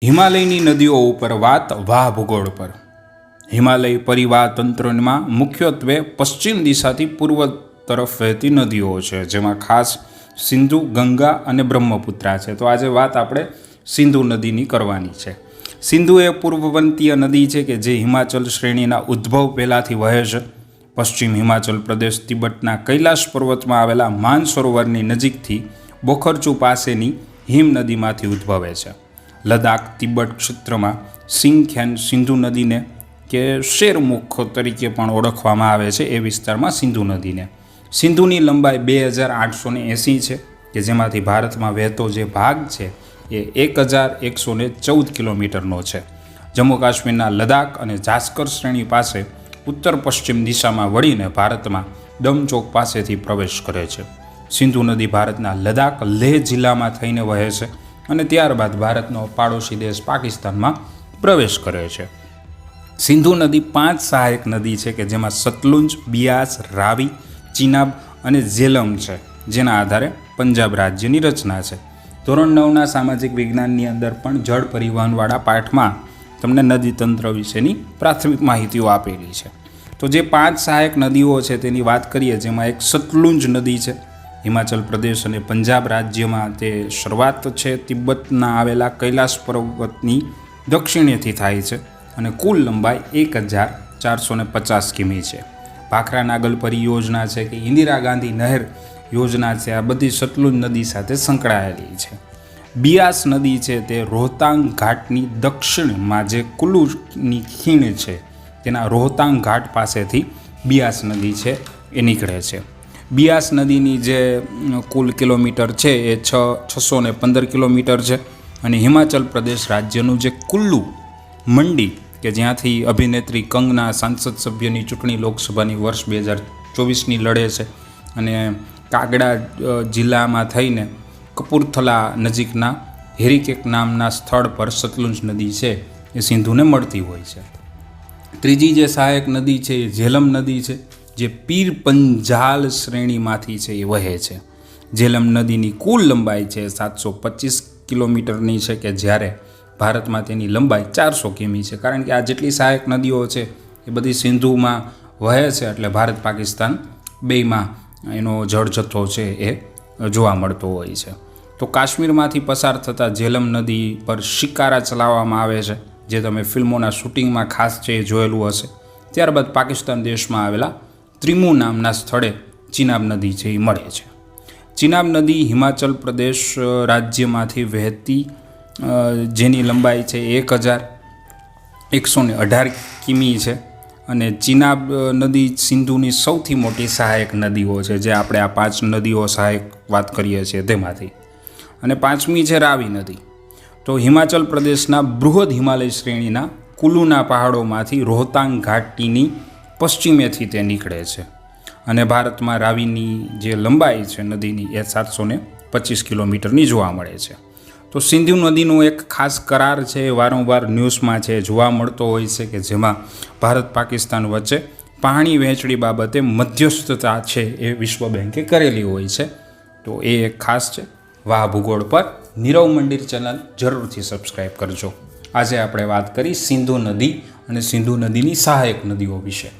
હિમાલયની નદીઓ ઉપર વાત વાહ ભૂગોળ પર. હિમાલય પરિવાહ તંત્રમાં મુખ્યત્વે પશ્ચિમ દિશાથી પૂર્વ તરફ વહેતી નદીઓ છે, જેમાં ખાસ સિંધુ, ગંગા અને બ્રહ્મપુત્રા છે. તો આજે વાત આપણે સિંધુ નદીની કરવાની છે. સિંધુ એ પૂર્વવંતીય નદી છે કે જે હિમાચલ શ્રેણીના ઉદ્ભવ પહેલાંથી વહે છે. પશ્ચિમ હિમાચલ પ્રદેશ તિબેટના કૈલાશ પર્વતમાં આવેલા માનસરોવરની નજીકથી બોખરચુ પાસેની હિમ નદીમાંથી ઉદ્ભવે છે. લદ્દાખ તિબેટ ક્ષેત્રમાં સિંઘખ્યાન સિંધુ નદીને કે શેરમુખ તરીકે પણ ઓળખવામાં આવે છે. એ વિસ્તારમાં સિંધુ નદીને. સિંધુની લંબાઈ 2880 છે કે જેમાંથી ભારતમાં વહેતો જે ભાગ છે એ 1114 કિલોમીટરનો છે. જમ્મુ કાશ્મીરના લદ્દાખ અને જાસ્કર શ્રેણી પાસે ઉત્તર પશ્ચિમ દિશામાં વળીને ભારતમાં ડમચોક પાસેથી પ્રવેશ કરે છે. સિંધુ નદી ભારતના લદ્દાખ લેહ જિલ્લામાં થઈને વહે છે અને ત્યારબાદ ભારતનો પાડોશી દેશ પાકિસ્તાનમાં પ્રવેશ કરે છે. સિંધુ નદી 5 સહાયક નદી છે કે જેમાં સતલુંજ, બિયાસ, રાવી, ચિનાબ અને ઝેલમ છે, જેના આધારે પંજાબ રાજ્યની રચના છે. ધોરણ 9ના સામાજિક વિજ્ઞાનની અંદર પણ જળ પરિવહનવાળા પાઠમાં તમને નદીતંત્ર વિશેની પ્રાથમિક માહિતીઓ આપેલી છે. તો જે 5 સહાયક નદીઓ છે તેની વાત કરીએ, જેમાં એક સતલુંજ નદી છે. હિમાચલ પ્રદેશ અને પંજાબ રાજ્યમાં તે શરૂઆત છે તિબ્બતના આવેલા કૈલાશ પર્વતની દક્ષિણેથી થાય છે અને કુલ લંબાઈ 1450 કિમી છે. ભાખરા નાગલ પરિયોજના છે કે ઇન્દિરા ગાંધી નહેર યોજના છે, આ બધી સતલુજ નદી સાથે સંકળાયેલી છે. બિયાસ નદી છે તે રોહતાંગ ઘાટની દક્ષિણમાં જે કુલુની ખીણ છે તેના રોહતાંગ ઘાટ પાસેથી બિયાસ નદી છે એ નીકળે છે. બિયાસ નદીની જે કુલ કિલોમીટર છે એ 615 કિલોમીટર છે અને હિમાચલ પ્રદેશ રાજ્યનું જે કુલ્લુ મંડી કે જ્યાંથી અભિનેત્રી કંગના સાંસદ સભ્યની ચૂંટણી લોકસભાની વર્ષ 2024ની લડે છે અને કાગડા જિલ્લામાં થઈને કપૂરથલા નજીકના હેરિકેક નામના સ્થળ પર સતલુજ નદી છે એ સિંધુને મળતી હોય છે. ત્રીજી જે સહાયક નદી છે એ ઝેલમ નદી છે, જે પીર પંજાલ શ્રેણીમાંથી છે એ વહે છે. ઝેલમ નદીની કુલ લંબાઈ છે 725 કિલોમીટરની છે કે જ્યારે ભારતમાં તેની લંબાઈ 400 કિમી છે. કારણ કે આ જેટલી સહાયક નદીઓ છે એ બધી સિંધુમાં વહે છે, એટલે ભારત પાકિસ્તાન બેયમાં એનો જળ જથ્થો છે એ જોવા મળતો હોય છે. તો કાશ્મીરમાંથી પસાર થતા ઝેલમ નદી પર શિકારા ચલાવવામાં આવે છે, જે તમે ફિલ્મોના શૂટિંગમાં ખાસ છે એ જોયેલું હશે. ત્યારબાદ પાકિસ્તાન દેશમાં આવેલા ત્રિમુ નામના સ્થળે ચિનાબ નદી છે એ મળે છે. ચિનાબ નદી હિમાચલ પ્રદેશ રાજ્યમાંથી વહેતી જેની લંબાઈ છે 1118 કિમી છે અને ચિનાબ નદી સિંધુની સૌથી મોટી સહાયક નદીઓ છે, જે આપણે આ 5 નદીઓ સહાયક વાત કરીએ છીએ તેમાંથી. અને 5મી છે રાવી નદી. તો હિમાચલ પ્રદેશના બૃહદ હિમાલય શ્રેણીના કુલુના પહાડોમાંથી રોહતાંગ ઘાટીની પશ્ચિમેથી તે નીકળે છે અને ભારતમાં રાવીની જે લંબાઈ છે નદીની એ 725 કિલોમીટરની જોવા મળે છે. તો સિંધુ નદીનો એક ખાસ કરાર છે એ વારંવાર ન્યૂઝમાં છે જોવા મળતો હોય છે કે જેમાં ભારત પાકિસ્તાન વચ્ચે પાણી વહેંચણી બાબતે મધ્યસ્થતા છે એ વિશ્વ બેંકે કરેલી હોય છે. તો એ એક ખાસ છે. વાહ ભૂગોળ પર નીરવ મંદિર ચેનલ જરૂરથી સબસ્ક્રાઈબ કરજો. આજે આપણે વાત કરી સિંધુ નદી અને સિંધુ નદીની સહાયક નદીઓ વિશે.